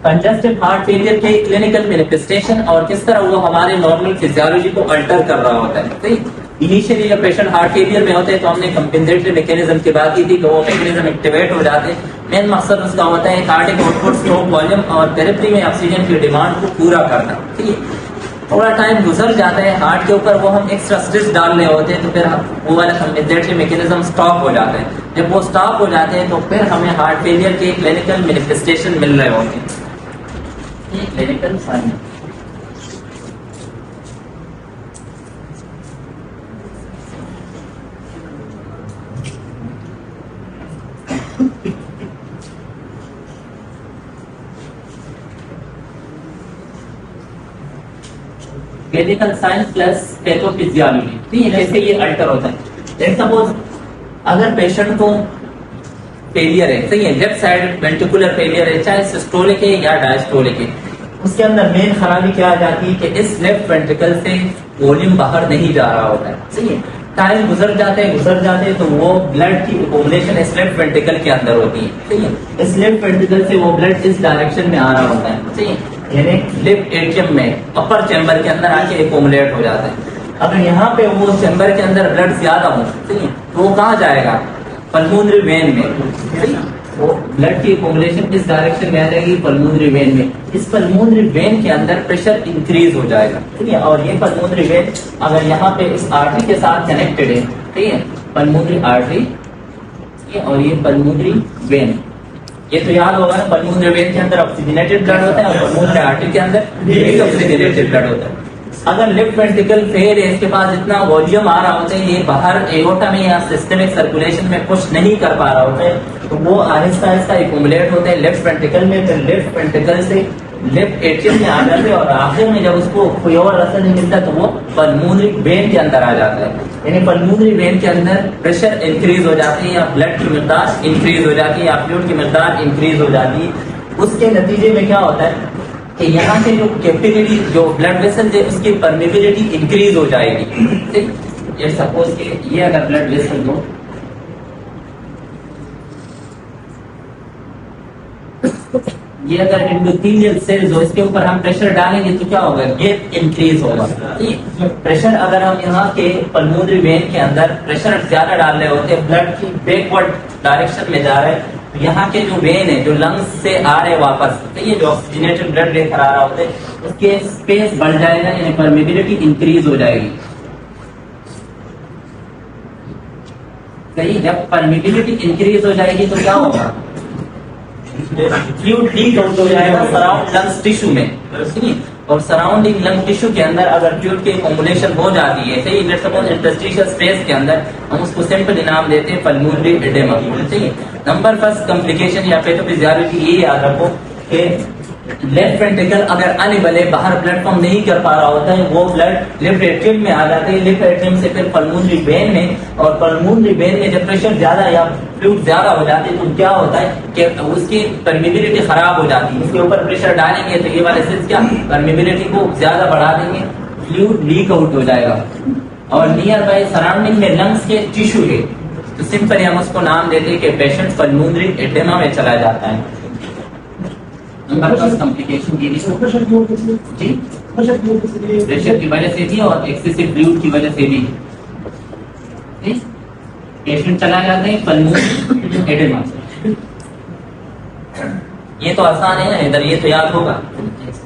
Congestive heart failure के clinical manifestation और किस तरह वो हमारे नॉर्मल फिजियोलॉजी को अल्टर कर रहा होता है। सही, इनिशियली जब पेशेंट हार्ट फेलियर में होते हैं तो हमने कंपेंसेटरी मैकेनिज्म की बात की थी कि वो मैकेनिज्म एक्टिवेट हो जाते हैं। मेन मकसद उसका होता है कार्डियक आउटपुट, स्ट्रोक वॉल्यूम और पेरिफेरी में ऑक्सीजन की डिमांड को पूरा करना। ठीक है, थोड़ा टाइम गुजर जाता है हार्ट के ऊपर, वो हम एक्स्ट्रा स्ट्रेस डाल रहे होते हैं तो फिर वो वाला कंपेंसेटरी मैकेनिज्म स्टॉप हो जाता है। जब वो स्टॉप हो जाते हैं तो फिर हमें हार्ट फेलियर के क्लिनिकल मैनिफेस्टेशन मिल रहे होते हैं। Clinical sign clinical science plus pathophysiology. ठीक है, कैसे ये अल्टर होता है। लेट्स सपोज अगर पेशेंट को फेलियर है, सही है, लेफ्ट साइड वेंट्रिकुलर फेलियर है, चाहे सिस्टोलिक है या डायस्टोलिक है, उसके अंदर मेन खराबी क्या आ जाती है कि इस लेफ्ट वेंट्रिकल से वॉल्यूम बाहर नहीं जा रहा होता है। सही है, टाइम गुजर जाते हैं तो वो ब्लड की एक्युमुलेशन इस लेफ्ट वेंट्रिकल के अंदर होती है। सही है, इस लेफ्ट वेंट्रिकल से वो ब्लड इस डायरेक्शन में आ रहा होता है। सही है, यानी लेफ्ट एट्रियम में अपर चैम्बर के अंदर आके एक्युमुलेट हो जाता है। अगर यहाँ पे वो चैम्बर के अंदर ब्लड ज्यादा हो, सही है, तो वो कहाँ जाएगा, पल्मोनरी वेन में। सही, वो ब्लड की एक्युमुलेशन इस डायरेक्शन में आ जाएगी पल्मोनरी वेन में। इस पल्मोनरी वेन के अंदर प्रेशर इंक्रीज हो जाएगा। ठीक है, और ये पल्मोनरी वेन अगर यहाँ पे इस आर्टरी के साथ कनेक्टेड है, ठीक है, पल्मोनरी आर्टरी और ये पल्मोनरी वेन, ये तो याद होगा ना, पल्मोनरी वेन के अंदर ऑक्सीजनेटेड ब्लड होता है और पल्मोनरी आर्टरी के अंदर डीऑक्सीजनेटेड ब्लड होता है। अगर लेफ्ट वेंट्रिकल फेल है, इसके पास इतना वॉल्यूम आ रहा होता है, ये बाहर एओर्टा में या सिस्टमिक सर्कुलेशन में पुश नहीं कर पा रहा होता है, तो वो आहिस्ता आहिस्ता एक्युमुलेट होते हैं लेफ्ट वेंट्रिकल में, फिर लेफ्ट वेंट्रिकल से लेफ्ट एट्रियम में आ जाते हैं और आखिर में जब उसको कोई और रास्ता नहीं मिलता तो वो पल्मोनरी वेन के अंदर आ जाता है। यानी पल्मोनरी वेन के अंदर प्रेशर इंक्रीज हो जाती है या ब्लड की मिकदार इंक्रीज हो जाती है या फ्लूइड की मिकदार इंक्रीज हो जाती है। उसके नतीजे में क्या होता है कि यहाँ से जो कैपिलरी, जो ब्लड वेसल है, उसकी परमेबिलिटी इंक्रीज हो जाएगी। ये सपोज कि ये अगर ब्लड वेसल हो, ये अगर एंडोथेलियल सेल्स हो, इसके ऊपर हम प्रेशर डालेंगे तो क्या होगा, गेप इंक्रीज होगा। प्रेशर अगर हम यहाँ के पल्मोनरी वेन के अंदर प्रेशर ज्यादा डाल रहे होते हैं, ब्लड की बैकवर्ड डायरेक्शन में जा रहे हैं, तो यहाँ के जो वेन है जो लंग्स से आ रहे वापस, तो ये जो ऑक्सीजनेटेड ब्लड लेकर आ रहा होता है, उसके स्पेस बढ़ जाएगा, यानी परमेबिलिटी इंक्रीज हो जाएगी। सही, जब परमेबिलिटी इंक्रीज हो जाएगी तो क्या होगा, फ्लूइड लीक आउट हो जाएगा सराउंड लंग्स टिश्यू में। और सराउंडिंग लंग टिश्यू के अंदर अगर फ्लूइड की एक्युमुलेशन हो जाती है, सही, लेट्स सपोज इंटरस्टिशियल स्पेस के अंदर, हम उसको सिंपल नाम देते हैं पल्मोनरी एडेमा। सही, नंबर फर्स्ट कॉम्प्लिकेशन या पैथोफिजियोलॉजी ये याद रखो कि लेफ्ट वेंट्रिकल अगर अनेबल है, बाहर ब्लड पंप नहीं कर पा रहा होता है, वो ब्लड लेफ्ट एट्रियम में आ जाते हैं, लेफ्ट एट्रियम से फिर पल्मोनरी वेन में, और पल्मोनरी वेन में जब प्रेशर ज्यादा या फ्लूइड ज्यादा हो जाते हैं तो क्या होता है कि उसकी परमेबिलिटी खराब हो जाती है। उसके ऊपर प्रेशर डालेंगे तो ये वाले सेल्स क्या परमेबिलिटी को ज्यादा बढ़ा देंगे, फ्लूइड लीक आउट हो जाएगा। और नियर बाय सराउंडिंग में लंग्स के टिश्यू है, तो सिंपल हम उसको नाम देते हैं कि पेशेंट पल्मोनरी एडेमा में चला जाता है। कॉम्प्लिकेशन की जी प्रेशर की वजह से भी और एक्सेसिव फ्लूइड की वजह से भी पेशेंट चला जाता है पल्मोनरी एडेमा। ये तो आसान है ना, इधर ये तो याद होगा।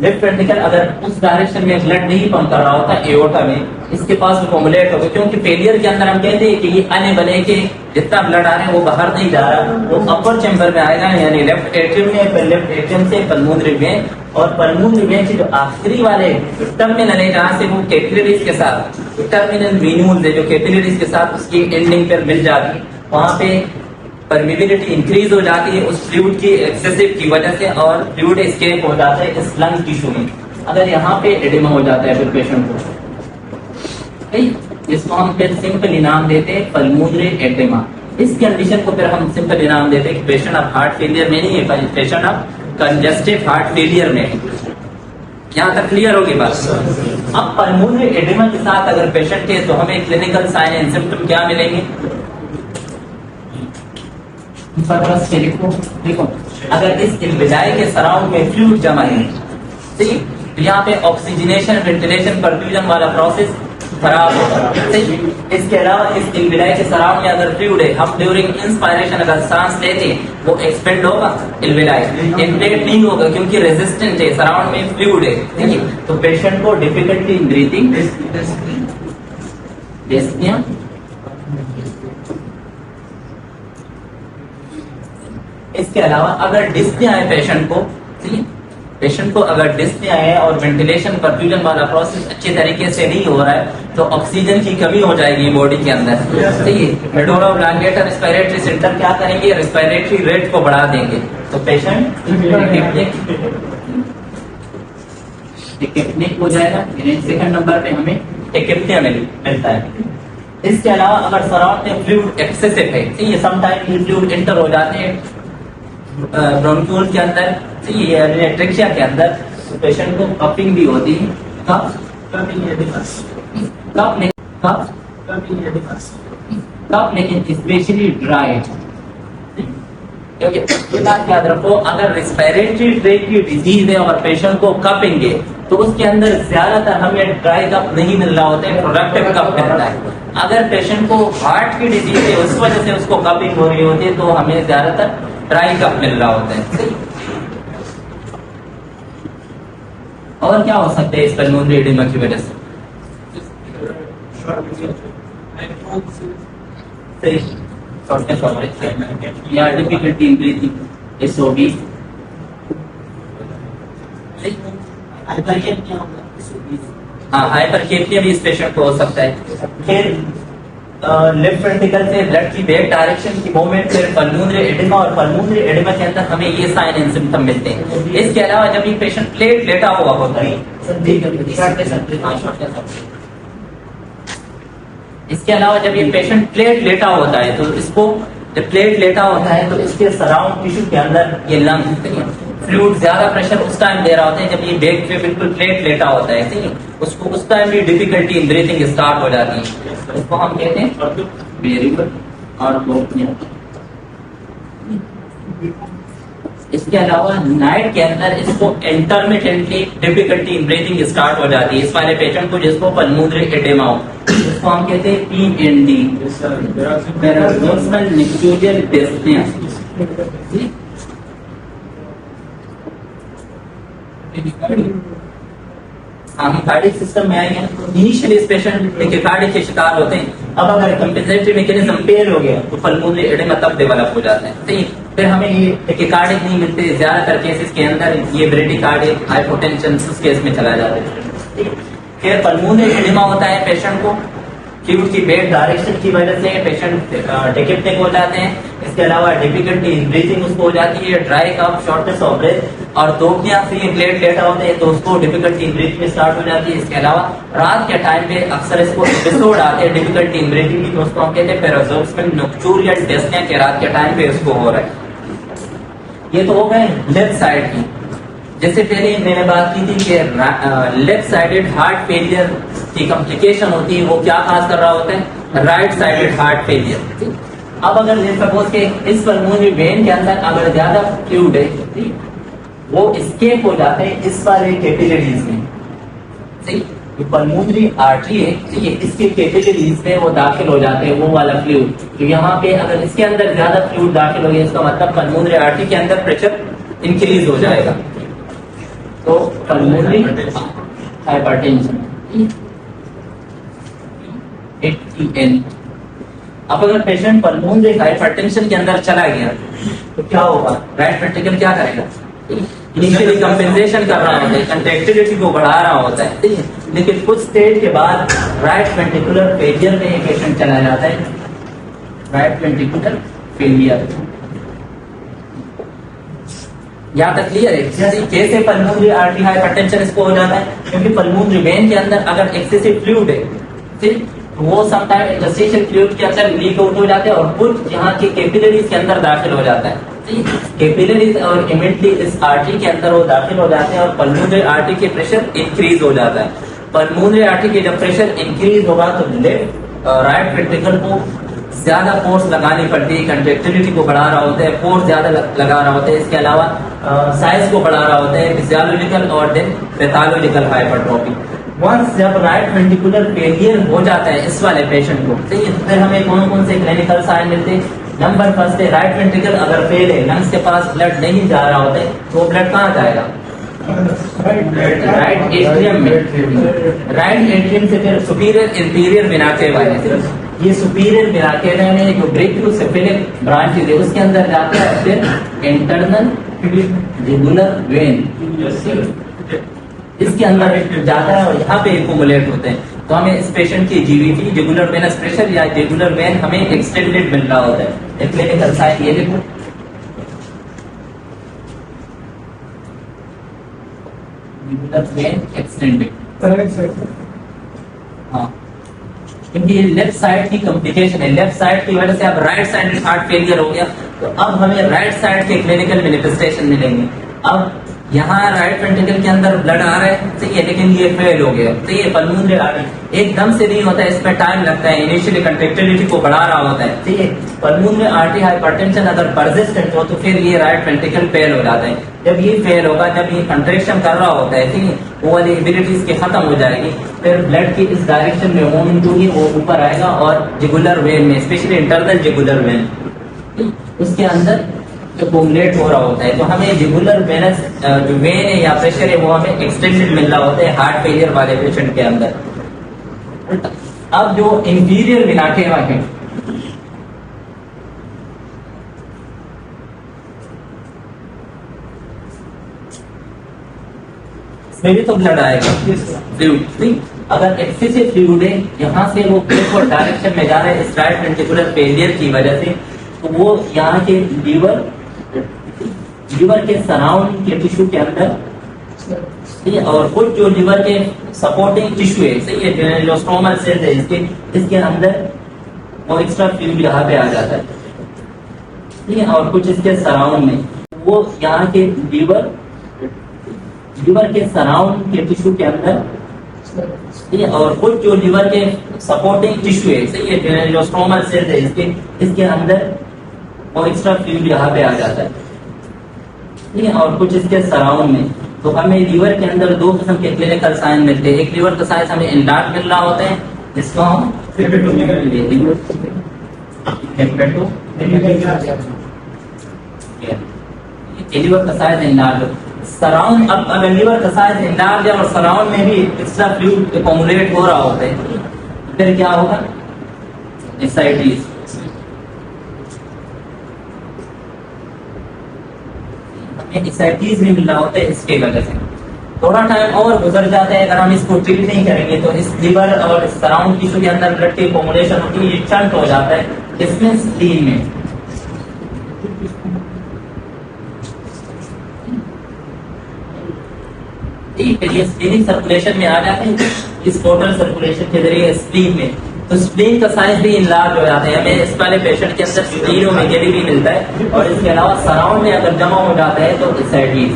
लेफ्ट वेंट्रिकल अगर उस डायरेक्शन में ब्लड नहीं पंप कर रहा होता एओर्टा में, इसके पास एक्युमुलेट होगा, क्योंकि फेलियर के अंदर हम कहते हैं कि ये अनेबल है कि जितना ब्लड आ रहा है वो बाहर नहीं जा रहा, वो अपर चैम्बर में आएगा, यानी लेफ्ट एट्रियम में, फिर लेफ्ट एट्रियम से पल्मोनरी वेन, और पल्मोनरी वेन के जो आखिरी वाले टर्मिनल है जहाँ से वो कैपिलरीज के साथ, टर्मिनल वेन्यूल्स है जो कैपिलरीज के साथ उसकी एंडिंग पर मिल जाती है, वहां पे परमेबिलिटी इंक्रीज हो जाती है उस फ्लूइड की एक्सेसिव की वजह से, और फ्लूइड एस्केप हो जाता है इस लंग टिश्यू में। अगर यहाँ पे एडेमा हो जाता है फिर पेशेंट को, इसको हम फिर सिंपल नाम देते हैं पल्मोनरी एडेमा। इस कंडीशन को फिर हम सिंपल नाम देते हैं कि पेशेंट अब हार्ट फेलियर में नहीं है, पेशेंट अब कंजस्टिव हार्ट फेलियर में है। यहाँ तक क्लियर होगी बात। अब पल्मोनरी एडेमा के साथ अगर पेशेंट है तो हमें क्लिनिकल साइन एंड सिम्टम क्या मिलेंगे, बस के लिखो, देखो अगर इस इल्विलाई के सराउंड में फ्लूइड जमा है, ठीक, तो यहाँ पे ऑक्सीजनेशन, वेंटिलेशन, परफ्यूजन वाला प्रोसेस खराब होगा, ठीक। इसके अलावा इस इल्विलाई के सराउंड में अगर फ्लूइड है, हम ड्यूरिंग इंस्पायरेशन अगर सांस लेते हैं वो एक्सपेंड होगा, इल्विलाई इन्फ्लेट नहीं होगा क्योंकि रेजिस्टेंट है, सराउंड में फ्लूइड है, ठीक है। तो पेशेंट को डिफिकल्टी इन ब्रीथिंग, डिस्निया, इसके अलावा अगर डिस्निया है पेशेंट को, ठीक है, पेशेंट को अगर डिस्निया है और वेंटिलेशन, परफ्यूजन वाला प्रोसेस अच्छे तरीके से नहीं हो रहा है तो ऑक्सीजन की कमी हो जाएगी बॉडी के अंदर, ठीक है। मेडोला ऑब्लांगेटा रेस्पिरेटरी सेंटर क्या करेंगे, रेस्पिरेटरी रेट को बढ़ा देंगे, तो पेशेंट टिकनिक हो जाएगा। सेकंड नंबर पे हमें टिकनिया मिलता है। इसके अलावा अगर सराउंड में फ्लूइड एक्सेसिव है, ठीक है, समटाइम फ्लूइड इंटर हो जाते हैं ब्रोंक्यूल के अंदर, ट्रेकिया के अंदर, तो पेशेंट को कपिंग भी होती है। कप लेकिन स्पेशली ड्राई, क्योंकि ये बात याद रखो, अगर रेस्पिरेटरी ट्रैक की डिजीज है और पेशेंट को कपिंग है तो उसके अंदर ज्यादातर हमें ड्राई कप नहीं मिल रहा होता है, प्रोडक्टिव कप मिलता है। अगर पेशेंट को हार्ट की डिजीज है उस वजह से उसको कपिंग हो रही होती है तो हमें ज्यादातर ड्राई कप मिल रहा होता है। और क्या हो सकता है इस पल्मोनरी एडिमा की वजह से? या डिफिकल्टी इन ब्रीथिंग, एसओबी, हाँ हाइपरकेप्निया भी इस पेशेंट को हो सकता है। फिर लेफ्ट वेंट्रिकल से ब्लड की बैक डायरेक्शन की मूवमेंट, फिर पल्मोनरी एडिमा, और पल्मोनरी एडिमा के अंदर हमें ये साइन एंड सिम्टम मिलते हैं। इसके अलावा जब ये पेशेंट प्लेट लेटा हुआ होता है, इसके अलावा जब ये पेशेंट प्लेट लेटा होता है तो इसको, जब प्लेट लेटा होता है तो इसके सराउंड टिश्यू के अंदर ये लंग्स फ्लूइड ज्यादा प्रेशर उस टाइम दे रहा होता है जब ये बैक पे बिल्कुल प्लेट लेटा होता है, ठीक है, उसको उस टाइम भी डिफिकल्टी इन ब्रीथिंग स्टार्ट हो जाती है, तो इसको हम कहते हैं वेरिएबल और इसके अलावा नाइट के अंदर इसको intermittently difficulty in breathing start हो जाती है इस वाले पेशेंट को जिसको पल्मोनरी एडेमा हो, इसको हम कहते हैं PND, पैराडॉक्सल निक्टोरियल डिस्निया। हम कार्डिक सिस्टम में आएंगे, इनिशियली इस पेशेंट कार्डिक के शिकार होते हैं। अब अगर कंपेंसेटरी मैकेनिज्म फेल हो गया तो पल्मोनरी एडेमा तब डेवलप हो जाता है, ठीक। फिर हमें ये कार्डिक नहीं मिलते, ज्यादातर केसेस के अंदर ये ब्रेडिकार्डिक हाइपोटेंशन उस केस में चला जाता है। फिर पल्मोनरी एडेमा होता है पेशेंट को फ्लूइड की बैक डायरेक्शन की वजह से पेशेंट टिकेप्निक हो जाते हैं। इसके अलावा डिफिकल्टी इन ब्रीथिंग उसको हो जाती है, dry cough, shortness of breath, और दोपहर से ये प्लेट लेटा होते हैं तो उसको डिफिकल्टी इन ब्रीथिंग स्टार्ट हो जाती है। इसके अलावा रात के टाइम पे अक्सर इसको एपिसोड आते हैं डिफिकल्टी इन ब्रीथिंग की, तो उसको हम कहते हैं पैराडॉक्सल निक्टोरियल डिस्निया के रात के टाइम पे उसको हो रहा है। ये तो हो गए लेफ्ट साइड की। जैसे पहले मैंने बात की थी कि लेफ्ट साइडेड हार्ट फेलियर की कॉम्प्लिकेशन होती है, वो क्या काज कर रहा होता है, राइट साइडेड हार्ट फेलियर। अब अगर सपोज के इस पल्मोनरी वेन के अंदर अगर ज्यादा फ्लूइड है, वो एस्केप हो जाते हैं इस वाले कैपिलरीज में, ठीक। पल्मोनरी आर्टरी है, ठीक है, इसके कैपिलरीज में वो दाखिल हो जाते हैं वो वाला फ्लूइड। तो यहाँ पे अगर इसके अंदर ज्यादा फ्लूइड दाखिल हो गया इसका मतलब पल्मोनरी आर्टरी के अंदर प्रेशर इंक्रीज हो जाएगा, तो पल्मोनरी हाइपरटेंशन HEN। अब अगर पेशेंट पल्मोनरी हाइपरटेंशन के अंदर चला गया तो क्या होगा, राइट वेंट्रिकल क्या करेगा, इनिशियली कंपेंसेशन कर रहा होता है, कंट्रैक्टिलिटी को बढ़ा रहा होता है, ठीक है, लेकिन कुछ स्टेज के बाद राइट वेंट्रिकुलर फेलियर में ये पेशेंट चला जाता है, राइट वेंट्रिकुलर फेलियर। यहाँ तक क्लियर है कैसे पल्मोनरी आर्टरी हाइपरटेंशन इसको हो जाता है, क्योंकि पल्मोनरी वेन के अंदर अगर एक्सेसिव फ्लूइड है, ठीक, वो समटाइम इंटरस्टिशियल फ्लूइड के अंदर लीक आउट हो जाते हैं और कुछ यहाँ के कैपिलरीज के अंदर दाखिल हो जाता है, ठीक, कैपिलरीज और इमीडिएटली इस आर्टरी के अंदर वो दाखिल हो जाते हैं और पल्मोनरी आर्टरी के प्रेशर इंक्रीज हो जाता है। पल्मोनरी आर्टरी के जब प्रेशर इंक्रीज होगा तो लेफ्ट राइट वेंट्रिकल को ज्यादा फोर्स लगानी पड़ती है, कंट्रेक्टिलिटी को बढ़ा रहा होता है, फोर्स ज्यादा लगा रहा होता है। इसके अलावा साइज को बढ़ा रहा होता है, फिजियोलॉजिकल और देन पैथोलॉजिकल हाइपरट्रोफी। वंस जब राइट वेंट्रिकुलर फेलियर हो जाता है इस वाले पेशेंट को, सही है, तो फिर हमें कौन कौन से क्लिनिकल साइन मिलते हैं? नंबर फर्स्ट है, राइट वेंट्रिकल अगर फेल है, लंग्स के पास ब्लड नहीं जा रहा होता है, तो ब्लड कहाँ जाएगा? राइट एट्रियम में। राइट एट्रियम से फिर सुपीरियर इंटीरियर वेना केवा है, ये सुपीरियर वेना केवा में जो ब्रेकियोसेफेलिक ब्रांचेज है उसके अंदर जाता है, फिर इंटरनल जुगुलर वेन इसके अंदर जाता है और यहाँ पे एक्युमुलेट होते हैं। तो हमें इस पेशेंट की जीवीटी जुगुलर वेनस प्रेशर या जुगुलर वेन हमें एक्सटेंडेड मिल रहा होता है। क्लिनिकल साइन ये देखो, जुगुलर वेन एक्सटेंडेड। हाँ, क्योंकि ये लेफ्ट साइड की कॉम्प्लिकेशन है, लेफ्ट साइड की वजह से अब राइट साइड में हार्ट फेलियर हो गया, तो अब हमें राइट साइड के क्लिनिकल मैनिफेस्टेशन मिलेंगे। अब यहाँ राइट वेंट्रिकल के अंदर ब्लड आ रहा है, सही है, लेकिन ये फेल हो गया, सही है, पल्मोनरी आर्टरी एकदम से नहीं होता है, इसमें टाइम लगता है, इनिशियली कंट्रेक्टिलिटी को बढ़ा रहा होता है, ठीक है। पल्मोनरी आर्टरी हाइपरटेंशन अगर परसिस्टेंट हो तो फिर ये राइट वेंट्रिकल फेल हो जाता है। जब ये फेल होगा, जब ये कंट्रेक्शन कर रहा होता है, ठीक है, वो वाली एबिलिटीज की खत्म हो जाएगी, फिर ब्लड की इस डायरेक्शन में मूवमेंट होगी, वो ऊपर आएगा और जुगुलर वेन में, स्पेशली इंटरनल जुगुलर वेन, उसके अंदर एक्युमुलेट हो रहा होता है। तो हमें जुगुलर वेनस जो वेन है या प्रेशर है वो हमें एक्सटेंडेड मिल रहा होता है हार्ट फेलियर वाले पेशेंट के अंदर। अब जो इंटीरियर वेना केवा है, इसमें भी तो ब्लड आएगा, फ्लूइड। अगर एक्सेसिव फ्लूइड है, यहाँ से वो बैकवर्ड डायरेक्शन में जा रहा है इस राइट वेंट्रिकुलर फेलियर की वजह से, तो वो यहाँ के लीवर के सराउंडिंग के टिश्यू के अंदर, ठीक है, और कुछ जो लीवर के सपोर्टिंग टिश्यू है, सही है, जो स्ट्रोमल सेल्स है इसके अंदर वो एक्स्ट्रा फ्लूइड यहाँ पे आ जाता है, ठीक है, और कुछ इसके सराउंड में वो यहाँ के लीवर के सराउंड के टिश्यू के अंदर, ठीक है, और कुछ जो लीवर के सपोर्टिंग टिश्यू है, सही है, जो स्ट्रोमल सेल्स है इसके अंदर वो एक्स्ट्रा फ्लूइड यहाँ पे आ जाता है, ठीक है, और कुछ इसके सराउंड में। तो हमें लीवर के अंदर दो किस्म के क्लिनिकल साइन मिलते हैं। एक लीवर का साइज हमें एनलार्ज मिल रहा होता है, जिसको हम लीवर का साइज एनलार्ज सराउंड। अब अगर लीवर का साइज एनलार्ज है और सराउंड में भी एक्स्ट्रा फ्लूइड एक्युमुलेट हो रहा होता है, फिर क्या होगा? एसाइटिस। एसाइटिस भी मिल रहा होता है इसके वजह से। थोड़ा टाइम और गुजर जाता है, अगर हम इसको ट्रीट नहीं करेंगे तो इस लिवर और सराउंड टिश्यू के अंदर ब्लड की एक्युमुलेशन होती है, ये चंट हो जाता है इसमें स्प्लीन में। ये स्प्लीनिक सर्कुलेशन में आ जाते हैं, इस टोटल सर्कुलेशन के जरिए स्प्लीन में, तो स्प्लीन का साइज भी इनलार्ज हो जाता है। हमें इस वाले पेशेंट के अंदर स्प्लीनोमेगाली भी मिलता है, और इसके अलावा सराउंड में अगर जमा हो जाता है तो एसाइटिस।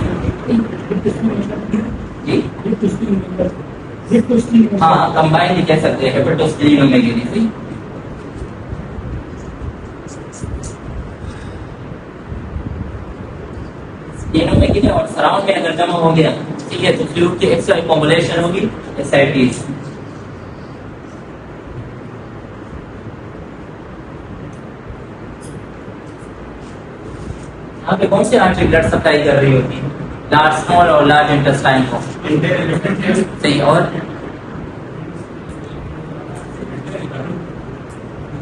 हाँ, कंबाइन भी कह सकते हैं, हेपेटोस्प्लीनोमेगाली। स्प्लीनोमेगाली और सराउंड में अगर जमा हो गया, ठीक है, तो फ्लूइड की एक्स्ट्रा एक्युमुलेशन होगी, एसाइटिस। यहाँ पे कौन सी आर्टरी ब्लड सप्लाई कर रही होती है? लार्ज स्मॉल और लार्ज इंटेस्टाइन को, सही। और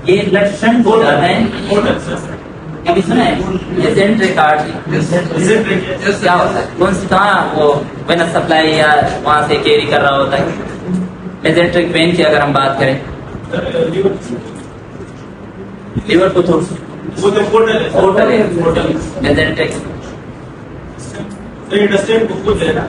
ये ब्लड शंट हो जाता है, कभी सुना है? मेसेंट्रिक आर्टरी क्या होता है? कौन सी, कहाँ वो वेनस सप्लाई या वहां से कैरी कर रहा होता है? मेसेंट्रिक वेन की अगर हम बात करें, लीवर को थोड़ा वो तो पोर्टल पोर्टल मेसेंट्रिक इंडस्ट्रियल को खुद है ना,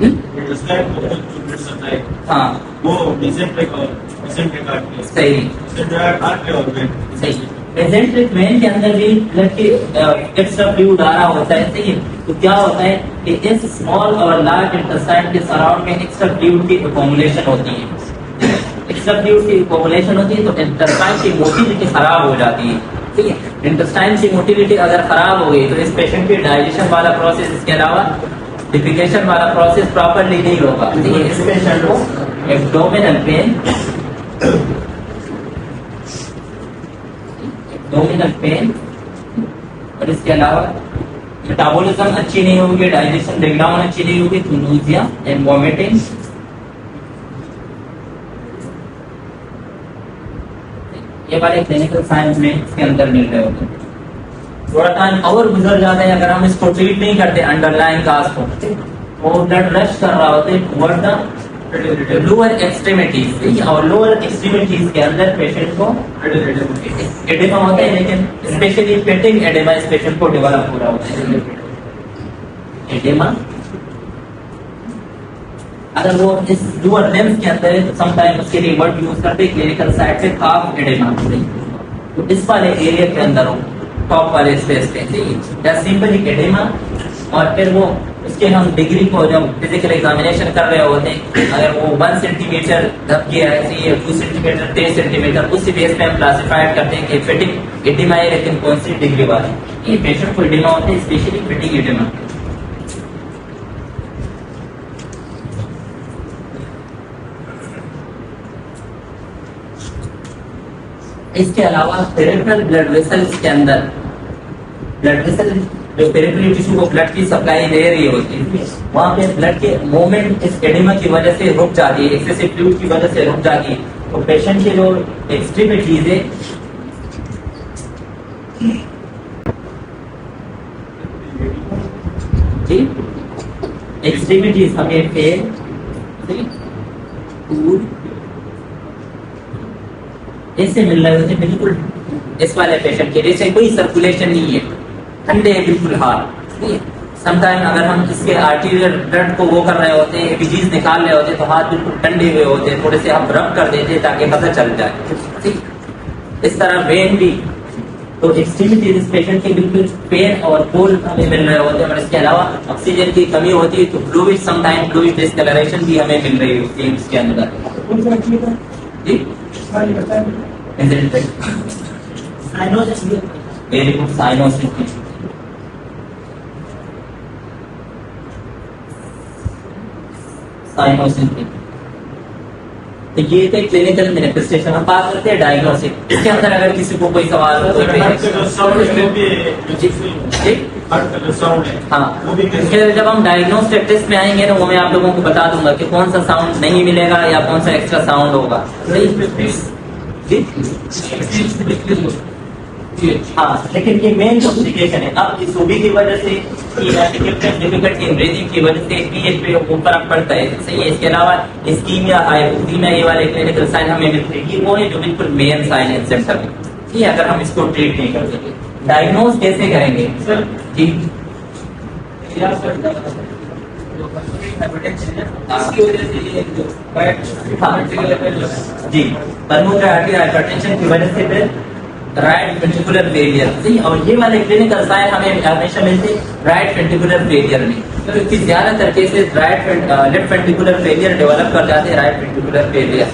इंडस्ट्रियल को खुद सप्लाई, हाँ, वो मेसेंट्रिक और मेसेंट्रिक आर्टरी, सही, मेसेंट्रिक आर्टरी और वेन, सही। मेसेंट्रिक वेन के अंदर भी ब्लड के एक्स्ट्रा फ्लूइड आ रहा होता है, सही है। तो क्या होता है कि इस स्मॉल और लार्ज इंटेस्टाइन के सराउंड में एक्स्ट्रा फ्लूइड की एक्युमुलेशन होती है, एक्स्ट्रा फ्लूइड की कोगुलेशन होती है तो इंटेस्टाइन की मोटिलिटी खराब हो जाती है, ठीक है। इंटेस्टाइन की मोटिलिटी अगर खराब हो गई तो इस पेशेंट की डाइजेशन वाला प्रोसेस, इसके अलावा डिफिकेशन वाला प्रोसेस प्रॉपर्ली नहीं होगा, ठीक है। इस पेशेंट को एब्डोमिनल पेन और इसके अलावा मेटाबॉलिज्म अच्छी नहीं होगी, डाइजेशन ब्रेकडाउन अच्छी नहीं होगी, तो नोजिया एंड वॉमिटिंग। ये वाले क्लिनिकल साइंस में इसके अंदर मिल रहे होते हैं। थोड़ा टाइम और गुजर जाता है अगर हम इसको ट्रीट नहीं करते अंडरलाइन काज को, वो ब्लड रश कर रहा होता है टुवर्ड द लोअर एक्सट्रीमिटीज, और लोअर एक्सट्रीमिटीज के अंदर पेशेंट को एडेमा होता है, लेकिन स्पेशली पेटिंग एडेमा इस पेशेंट को डेवलप हो रहा होता है। एडेमा अगर वो इस लोअर लिम्स के अंदर है तो समटाइम उसके लिए वर्ड यूज करते हैं क्लिनिकल साइड पे काफ एडेमा, तो इस वाले एरिया के अंदर हो टॉप वाले स्पेस पे या सिंपली एडेमा। और फिर वो उसके हम डिग्री को जब फिजिकल एग्जामिनेशन कर रहे होते हैं, अगर वो 1 सेंटीमीटर दब गया है, 2 सेंटीमीटर 3 सेंटीमीटर, उसी बेस पे हम क्लासिफाइड करते हैं कि फिटिंग एडिमा है, लेकिन कौन सी डिग्री वाली। ये पेशेंट को एडिमा होता है, स्पेशली फिटिंग एडिमा। इसके अलावा पेरिफेरल ब्लड वेसल्स के अंदर ब्लड वेसल जो पेरिफेरल टिश्यू को ब्लड की सप्लाई दे रही होती है, वहाँ पे ब्लड के मूवमेंट इस एडिमा की वजह से रुक जाती है, एक्सेसिव फ्लूइड की वजह से रुक जाती है। तो पेशेंट के जो एक्सट्रीमिटीज है जी, एक्सट्रीमिटीज हमें फेल ऐसे मिल रहे होते बिल्कुल इस वाले पेशेंट के जैसे कोई सर्कुलेशन नहीं है, ठंडे बिल्कुल हाथ। समटाइम अगर हम इसके आर्टीरियल ब्लड को वो कर रहे होते हैं, एपीजीज निकाल रहे होते हैं, तो हाथ बिल्कुल ठंडे हुए होते हैं, थोड़े से हम रब कर देते हैं ताकि पता चल जाए, ठीक। इस तरह वेन भी, तो एक्सट्रीमिटी इस पेशेंट के बिल्कुल पेन और कोल्ड हमें मिल रहे होते हैं। और इसके अलावा ऑक्सीजन की कमी होती है तो फ्लूइड समटाइम फ्लूइड डिस्कलरेशन भी हमें मिल रही होती है इसके अंदर जी। Very good cyanosis. तो ये थे क्लिनिकल मैनिफेस्टेशन। हम बात करते हैं डायग्नोसिस। इसके अंदर अगर किसी को कोई सवाल हो हाँ, फिर जब हम डायग्नोस्टिक टेस्ट में आएंगे ना, वो मैं आप लोगों को बता दूंगा कि कौन सा साउंड नहीं मिलेगा या कौन सा एक्स्ट्रा साउंड होगा। हाँ, लेकिन ये मेन कॉम्प्लिकेशन है। अब इस ओबी की वजह से, डिफिकल्टी इन ब्रीदिंग की वजह से पीएच पे फर्क पड़ता है, सही है। इसके अलावा स्कीमिया, हाइपोक्सीमिया, ये वाले क्लिनिकल साइन हमें मिलते हैं। ये वो है जो बिल्कुल मेन साइन है सिम्पटम है, ठीक है। अगर हम इसको ट्रीट नहीं कर सके, डायग्नोज कैसे करेंगे जी? जी, पल्मोनरी आर्टरी हाइपरटेंशन की वजह से फिर राइट वेंट्रिकुलर फेलियर, जी। और ये वाले क्लिनिकल साइन हमें हमेशा मिलते राइट वेंट्रिकुलर फेलियर में, तो इसकी ज्यादातर cases left ventricular failure develop कर जाते हैं, राइट वेंट्रिकुलर फेलियर।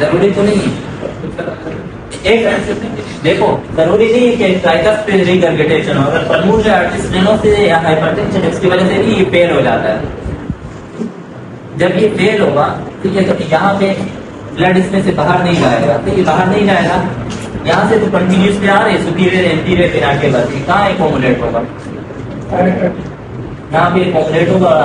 जरूरी तो नहीं है, एक देखो जरूरी नहीं है कि ट्राइकस पे रिगर्गिटेशन हो, अगर पल्मोनरी आर्टरी स्टेनोसिस या हाइपरटेंशन इसकी वजह से भी ये फेल हो जाता है। जब ये फेल होगा, ठीक है, तो यहाँ पे ब्लड इसमें से बाहर नहीं जाएगा, तो ये बाहर नहीं जाएगा, यहाँ से तो कंटिन्यूसली आ रहे सुपीरियर एंटीरियर बिना के बाद कहाँ एक्यूमुलेट होगा, यहाँ पे एक्यूमुलेट होगा और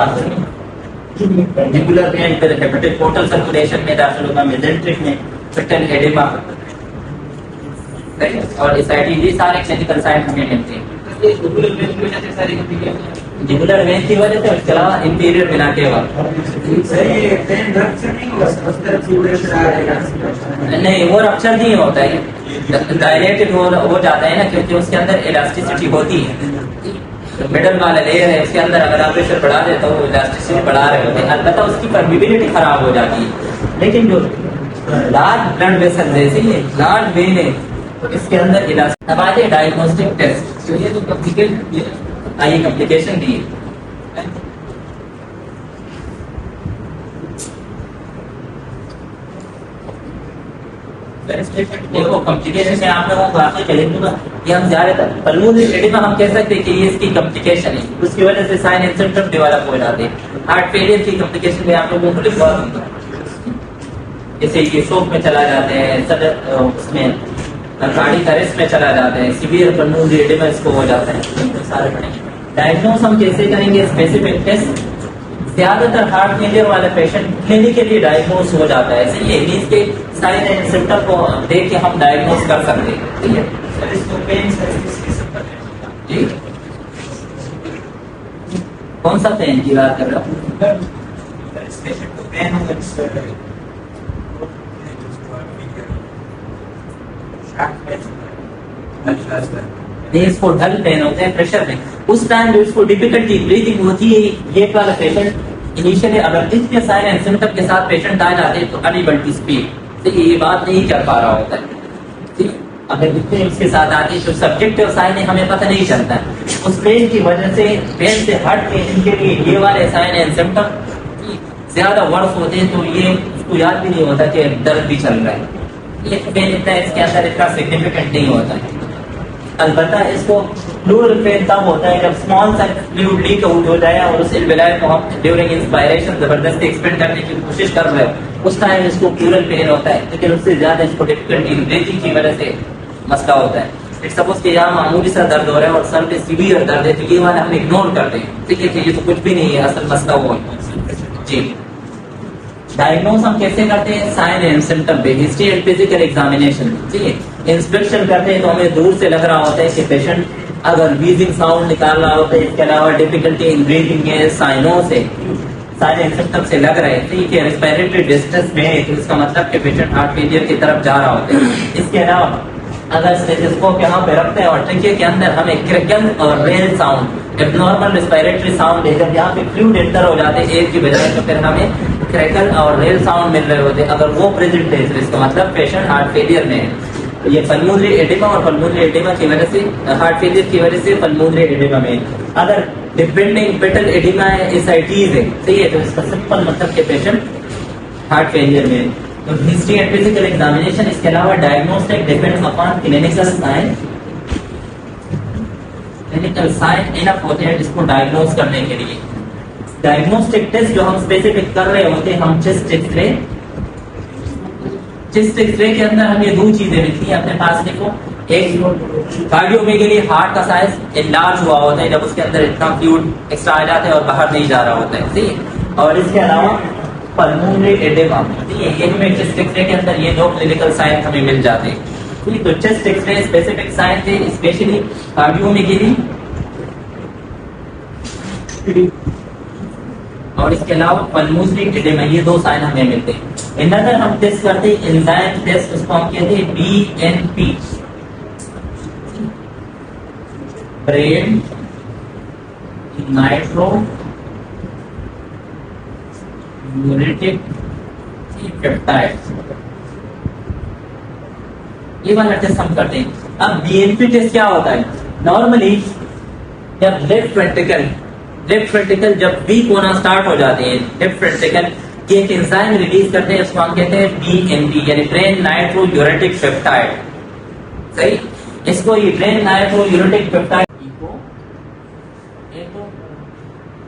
रेगुलर में हेपेटिक पोर्टल सर्कुलेशन में दाखिल होगा, मेसेंट्रिक में फिटल एडिमा और एसआईटी। ये सारे क्लिनिकल साइन हमें मिलते हैं रेगुलर वेन की वजह से, उसके अलावा इंटीरियर बिना के वक्त नहीं, वो रप्चर नहीं होता है, डायलेटेड हो जाता है ना, क्योंकि उसके अंदर इलास्टिसिटी होती है। मिडल वाला लेयर है, उसके अंदर अगर आप प्रेशर बढ़ा देते हो, इलास्टिसिटी बढ़ा रहे होते हैं, अलबत्ता उसकी परमिबिलिटी खराब हो जाती है। लेकिन जो लार्ज ब्लड वेसल जैसे ही लार्ज वेन है, तो इसके अंदर इलास्टिक। अब आते हैं डायग्नोस्टिक टेस्ट। तो ये तो कॉम्प्लिकेशन, आइए कॉम्प्लिकेशन दी देखो कॉम्प्लिकेशन में आप लोगों को आगे चलेंगे कि हम ज्यादातर पल्मोनरी एडिमा हम कह सकते हैं कि ये इसकी कॉम्प्लिकेशन है, उसकी वजह से साइन एंड सिम्टम डेवलप हो जाते हैं। हार्ट फेलियर की कॉम्प्लिकेशन में आप लोगों को लिखवा दूंगा, जैसे ये शोक में चला जाते हैं, सदर उसमें कार्डियक अरेस्ट में चला जाता है, सीवियर पल्मोनरी एडिमा इसको हो जाता है, तो सारे पढ़ेंगे। डायग्नोस हम कैसे करेंगे, स्पेसिफिक टेस्ट। ज्यादातर हार्ट फेलियर वाला पेशेंट क्लिनिकली डायग्नोस हो जाता है, सही है, मींस के साइन एंड सिम्टम को देख के हम डायग्नोस कर सकते हैं, ठीक है। जी कौन सा पेन की बात कर रहे हो? इसको ढल पेन होते हैं प्रेशर में, उस टाइम जो इसको डिफिकल्टी ब्रीथिंग होती है, ये वाला पेशेंट इनिशियली अगर इसके साइन एंड सिम्टम के साथ पेशेंट आ जाते हैं तो अनएबल टू स्पीक, तो ये बात नहीं कर पा रहा होता है, ठीक। अगर इतने इसके साथ आते हैं तो सब्जेक्टिव साइन है हमें पता नहीं चलता है, उस पेन की वजह से पेन से हट के इनके लिए ये वाले साइन एंड सिम्टम ज्यादा वर्स होते हैं, तो ये उसको याद भी नहीं होता कि दर्द भी चल रहा है, ये पेन इतना इसके अंदर इतना सिग्निफिकेंट नहीं होता है। अलबत्ता इसको फ्लूइड पेन तब होता है जब स्मॉल सा फ्लूइड लीक आउट हो जाए और उस एल्वेलाई को हम ड्यूरिंग इंस्पायरेशन जबरदस्ती एक्सपेंड करने की कोशिश कर रहे हो, उस टाइम इसको प्लूरल पेन होता है, लेकिन उससे ज्यादा इसको डिफिकल्टी ब्रीथिंग की वजह से मसला होता है। इट्स सपोज कि यहाँ मामूली सा दर्द हो रहा है और सर पे सीवियर दर्द है, तो ये वाला हम इग्नोर करते हैं, ठीक है, ये तो कुछ भी नहीं है, असल मसला वो है। जी डायग्नोस हम कैसे करते हैं, साइन एंड सिम्टम पे, हिस्ट्री एंड फिजिकल एग्जामिनेशन, ठीक है। इंस्पेक्शन करते हैं तो हमें दूर से लग रहा होता है कि पेशेंट अगर व्हीजिंग साउंड निकाल रहा होता है, इसके अलावा डिफिकल्टी इन ब्रीथिंग है, साइनों से साइन एंड सिम्टम से लग रहे हैं, ठीक है, रेस्पिरेटरी डिस्ट्रेस में है, तो इसका मतलब कि पेशेंट हार्ट फेलियर की तरफ जा रहा होता है। इसके अलावा अगर स्टेथोस्कोप यहाँ पे रखते हैं और ट्रंके के अंदर हमें क्रैकल और rail sound, abnormal respiratory sound है, जब यहाँ पे फ्लूइड एंटर हो जाते हैं एक की बजाय, तो फिर हमें क्रैकल और रेल साउंड मिल रहे होते हैं, अगर वो प्रेजेंट है तो इसका मतलब पेशेंट हार्ट फेलियर में है। ये पल्मोनरी एडिमा और पल्मोनरी एडिमा की वजह से, हार्ट फेलियर की वजह से पल्मोनरी एडिमा में। अगर डिपेंडिंग पेटल एडिमा है, एसाइटीज है, सही है, तो इसका सिंपल मतलब के पेशेंट हार्ट फेलियर में। तो हिस्ट्री एंड फिजिकल एग्जामिनेशन, इसके अलावा diagnostic depends upon clinical sign, clinical sign enough होते हैं इसको डायग्नोस करने के लिए। डायग्नोस्टिक टेस्ट जो हम स्पेसिफिक कर रहे होते हैं, हम चेस्ट एक्सरे, चेस्ट एक्सरे के अंदर हमें दो चीजें मिलती हैं, अपने पास देखो, एक कार्डियोमेगली, हार्ट का साइज एनलार्ज हुआ होता है जब उसके अंदर इतना फ्लूइड एक्स्ट्रा आ जाता है और बाहर नहीं जा रहा होता है, ठीक है। और इसके अलावा पल्मोनरी एडिमा, ठीक है, ये हमें चेस्ट एक्सरे के अंदर ये दो क्लिनिकल साइन हमें मिल जाते हैं, ठीक है। तो चेस्ट एक्सरे स्पेसिफिक साइन थे, स्पेशली कार्डियोमेगली और इसके अलावा पल्मोनरी एडिमा, ये दो साइन हमें मिलते हैं। अगर हम टेस्ट करते हैं एंजाइम टेस्ट, उसको हम कहते हैं BNP, ब्रेन नाइट्रो यूरेटिक पेप्टाइड, ये वाला टेस्ट हम करते हैं। अब BNP टेस्ट क्या होता है, नॉर्मली जब लेफ्ट वेंट्रिकल जब वीक होना स्टार्ट हो जाते हैं, लेफ्ट वेंट्रिकल ये एक एंजाइम रिलीज करते हैं, उसको हम कहते हैं BNP, यानी ब्रेन नाइट्रो यूरेटिक पेप्टाइड, सही। इसको ये ब्रेन नाइट्रो यूरेटिक पेप्टाइड को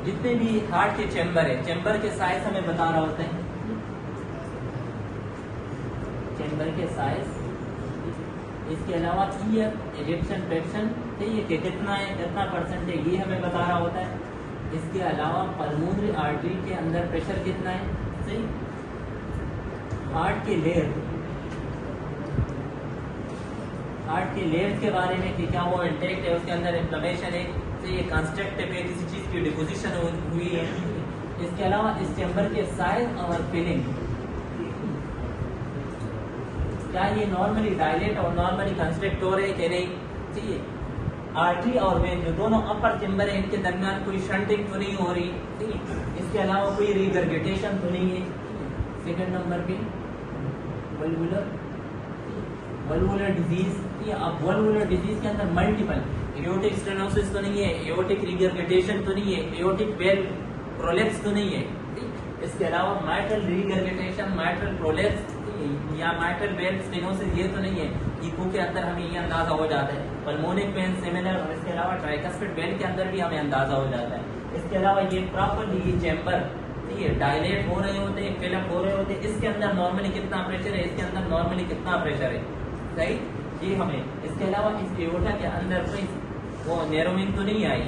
जितने भी हार्ट के चेंबर है, चेंबर के साइज हमें बता रहा होता है, चेंबर के साइज, इसके अलावा एजेक्शन फ्रैक्शन, ये कितना है, कितना परसेंट है, ये हमें बता रहा होता है। इसके अलावा पल्मोनरी आर्टरी के अंदर प्रेशर कितना है, सही। हार्ट के लेयर के बारे में कि क्या वो इंटेक्ट है, उसके अंदर इन्फ्लेमेशन है, तो ये कंस्ट्रक्टिव है, किसी चीज की डिपोजिशन हुई है। इसके अलावा इस चेंबर के साइज और फिलिंग, क्या ये नॉर्मली डायलेट और नॉर्मली कंस्ट्रक्ट हो रहे हैं कि नहीं, ठीक है। आर्टरी और वेन जो दोनों अपर चेंबर है, इनके दरमियान कोई शंटिंग तो नहीं हो रही, ठीक है। इसके अलावा कोई रिगर्गेटेशन तो नहीं है। सेकंड नंबर पे वल्वुलर डिजीज, अब वल्वुलर डिजीज के अंदर मल्टीपल एओर्टिक स्टेनोसिस तो नहीं है, एओर्टिक रिगर्गेटेशन तो नहीं है, एओर्टिक वेल प्रोलेप्स तो नहीं है, ठीक। इसके अलावा माइट्रल रिगर्गेटेशन, माइट्रल प्रोलेप्स, या माइट्रल वेल स्टेनोसिस ये तो नहीं है, इको के अंदर हमें ये अंदाजा हो जाता है, पल्मोनिक वेन सिमिलर, और इसके अलावा ट्राइकस्पिड वेल के अंदर भी हमें अंदाजा हो जाता है। इसके अलावा ये प्रॉपरली ये चैम्बर ठीक है डायलेट हो रहे होते हैं, फिल अप हो रहे होते हैं, इसके अंदर नॉर्मली कितना प्रेशर है, इसके अंदर नॉर्मली कितना प्रेशर है, सही ये हमें। इसके अलावा इस एओर्टा के अंदर कोई वो नैरोइंग तो नहीं आई।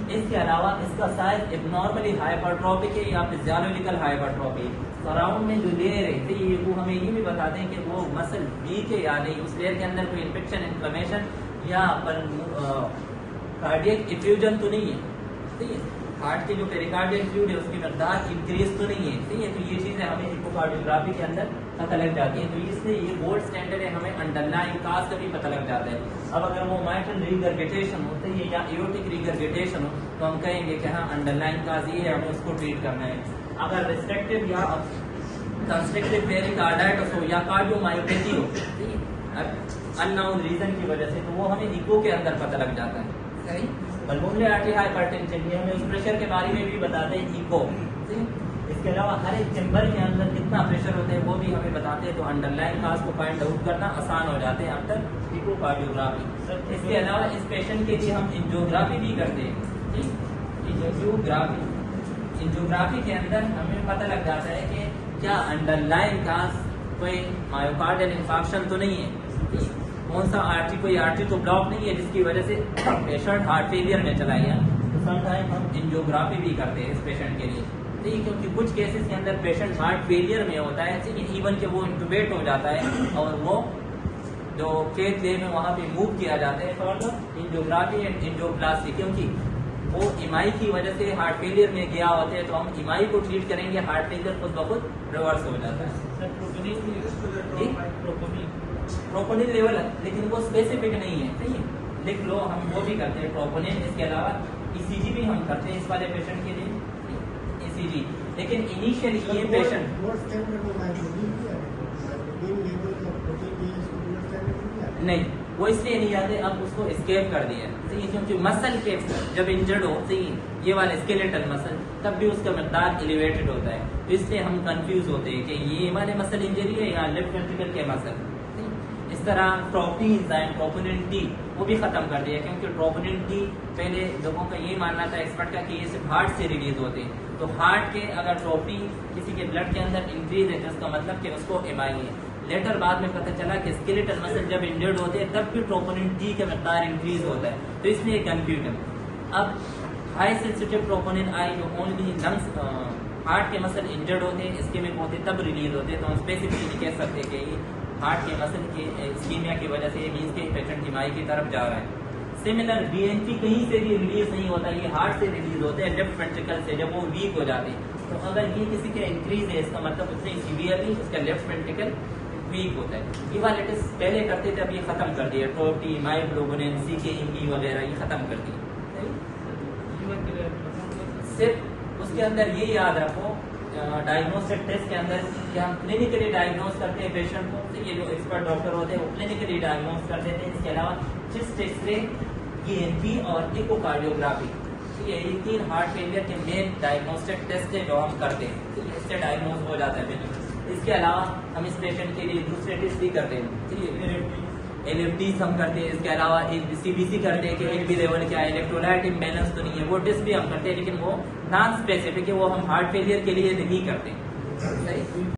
इसके अलावा इसका साइज एबनॉर्मली हाइपरट्रॉपिक है या फिजियोलॉजिकल हाइपरट्रॉपी है। सराउंड में जो लेयर है ये वो हमें ये भी बताते हैं कि वो मसल वीक है या नहीं, उस लेयर के अंदर कोई इन्फेक्शन, इन्फ्लेमेशन या कार्डियक इफ्यूजन तो नहीं है, ठीक है। हार्ट के जो पेरिकार्डियल फ्लूइड है उसकी मकदार इंक्रीज तो नहीं है, ठीक है। तो ये चीजें हमें इकोकार्डियोग्राफी के अंदर पता लग जाती है। तो इसलिए ये गोल्ड स्टैंडर्ड है, हमें अंडरलाइन काज का भी पता लग जाता है। अब अगर वो माइट्रल रिगर्गिटेशन होती है या एओर्टिक रिगर्गिटेशन हो तो हम कहेंगे कि हाँ अंडरलाइन काज ये है, हमें उसको ट्रीट करना है। अगर रिस्ट्रिक्टिव या कंस्ट्रिक्टिव पेरिकार्डाइटिस हो या कार्डियोमायोपैथी हो, ठीक है, अननोन रीजन की वजह से, तो वो हमें इको के अंदर पता लग जाता है, सही। पल्मोनरी आर्टरी हाइपरटेंशन ये हमें उस प्रेशर के बारे में भी बताते हैं इको, ठीक। इसके अलावा हर एक चैम्बर के अंदर कितना प्रेशर होता है वो भी हमें बताते हैं। तो अंडरलाइन काज को फाइंड आउट करना आसान हो जाते हैं आफ्टर इकोकार्डियोग्राफी। इसके अलावा इस पेशेंट के लिए हम एंजियोग्राफी भी करते हैं, ठीक। एंजियोग्राफी के अंदर हमें पता लग जाता है कि क्या अंडरलाइन काज कोई मायोकार्डियल इंफार्क्शन तो नहीं है, ठीक। कौन सा आर्टरी, कोई आर्टरी तो ब्लॉक नहीं है जिसकी वजह से पेशेंट हार्ट फेलियर में चला गया। तो समटाइम हम एंजियोग्राफी भी करते हैं इस पेशेंट के लिए, ठीक है। क्योंकि कुछ केसेस के अंदर पेशेंट हार्ट फेलियर में होता है, ठीक है, इवन के वो इंटुबेट हो जाता है और वो जो केथ ले में वहाँ पे मूव किया जाता है फॉर एंजियोग्राफी एंड एंजियोप्लास्टी। क्योंकि वो इमाई की वजह से हार्ट फेलियर में गया होता है, तो हम इमाई को ट्रीट करेंगे, हार्ट फेलियर खुद ब खुद रिवर्स हो जाता है। प्रोपोनिन लेवल है लेकिन वो स्पेसिफिक नहीं है, ठीक है, लिख लो, हम वो भी करते हैं प्रोपोनिन। इसके अलावा ईसीजी भी हम करते हैं इस वाले पेशेंट के लिए, ईसीजी। लेकिन इनिशियली ये पेशेंट नहीं, वो इसलिए नहीं आते, अब उसको स्केप कर दिया, ठीक है। क्योंकि मसल के जब इंजर्ड हो, ठीक है, ये वाला स्केलेटल मसल, तब भी उसका मकदार एलिवेटेड होता है, तो इसलिए हम कंफ्यूज होते हैं कि ये वाले मसल इंजरी है या लेफ्ट वेंट्रिकल के मसल। इस तरह ट्रोपोनिन एंजाइम ट्रोपोनिन डी वो भी खत्म कर दिया, क्योंकि ट्रोपोनिन डी पहले लोगों का ये मानना था एक्सपर्ट का कि ये सिर्फ हार्ट से रिलीज होते हैं। तो हार्ट के अगर ट्रोपी किसी के ब्लड के अंदर इंक्रीज है तो उसका मतलब कि उसको एमआई है। लेटर बाद में पता चला कि स्केलेटल मसल जब इंजर्ड होते हैं तब भी ट्रोपोनिन डी का मकदार इंक्रीज होता है, तो इसलिए कंफ्यूजन। अब हाई सेंसिटिव ट्रोपोनिन आई जो ओनली लंग्स हार्ट के मसल इंजर्ड होते हैं, इस्केमिक होते हैं, तब रिलीज होते हैं, तो हम स्पेसिफिकली कह सकते हैं कि हार्ट के मसल के इस्कीमिया की वजह से ये मीन्स के पेशेंट इमाई की तरफ जा रहा है। सिमिलर बीएनपी कहीं से भी रिलीज नहीं होता, ये हार्ट से रिलीज होते हैं, लेफ्ट वेंट्रिकल से, जब वो वीक हो जाते हैं। तो अगर ये किसी के इंक्रीज है इसका मतलब उससे सीवियरली उसका लेफ्ट वेंट्रिकल वीक होता है। इवालिटिस पहले करते थे, अब ये खत्म कर दिया, ट्रोटी माइग्लोबुलिन CKMB वगैरह ये खत्म कर दिए। सिर्फ उसके अंदर ये याद रखो डायग्नोस्टिक टेस्ट के अंदर कि हम क्लिनिकली डायग्नोस करते हैं पेशेंट को, तो ये जो एक्सपर्ट डॉक्टर होते हैं वो क्लिनिकली डायग्नोस कर देते हैं। इसके अलावा चेस्ट एक्सरे, ENP और इकोकार्डियोग्राफी, ये 3 हार्ट फेलियर के मेन डायग्नोस्टिक टेस्ट है जो हम करते हैं, तो इससे डायग्नोस हो जाता है पेशेंट। इसके अलावा हम इस पेशेंट के लिए दूसरे टेस्ट भी करते हैं, ठीक है, LFTs हम करते हैं। इसके अलावा एक CBC करते हैं कि एक भी लेवल क्या है, इलेक्ट्रोलाइट इम्बैलेंस तो नहीं है, वो टेस्ट भी हम करते हैं, लेकिन वो नॉन स्पेसिफिक है, वो हम हार्ट फेलियर के लिए नहीं करते, सही।